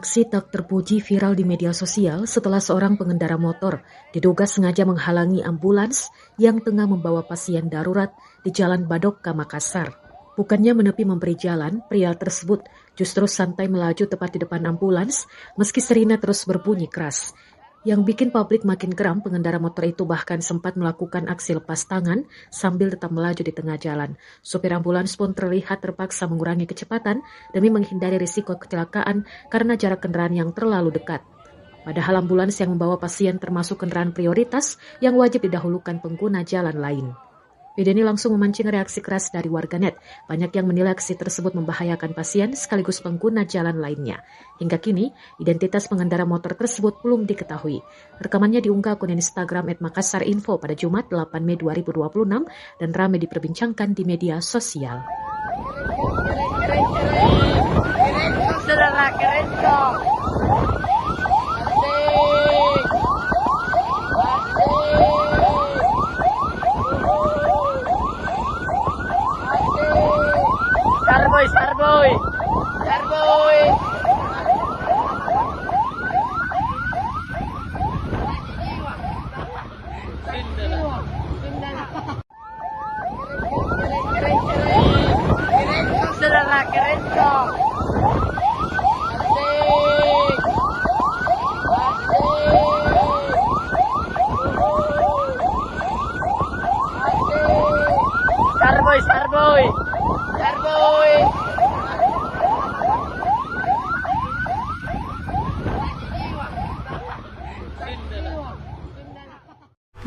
Aksi tak terpuji viral di media sosial setelah seorang pengendara motor diduga sengaja menghalangi ambulans yang tengah membawa pasien darurat di Jalan Badoka, Makassar. Bukannya menepi memberi jalan, pria tersebut justru santai melaju tepat di depan ambulans meski sirine terus berbunyi keras. Yang bikin publik makin geram, pengendara motor itu bahkan sempat melakukan aksi lepas tangan sambil tetap melaju di tengah jalan. Supir ambulans pun terlihat terpaksa mengurangi kecepatan demi menghindari risiko kecelakaan karena jarak kendaraan yang terlalu dekat. Padahal ambulans yang membawa pasien termasuk kendaraan prioritas yang wajib didahulukan pengguna jalan lain. Video ini langsung memancing reaksi keras dari warganet. Banyak yang menilai aksi tersebut membahayakan pasien sekaligus pengguna jalan lainnya. Hingga kini, identitas pengendara motor tersebut belum diketahui. Rekamannya diunggah akun Instagram @makassarinfo pada Jumat 8 Mei 2026 dan ramai diperbincangkan di media sosial. Starboy. Keren dong. Starboy.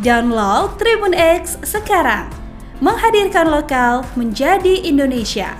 Download Tribun X sekarang, menghadirkan lokal menjadi Indonesia.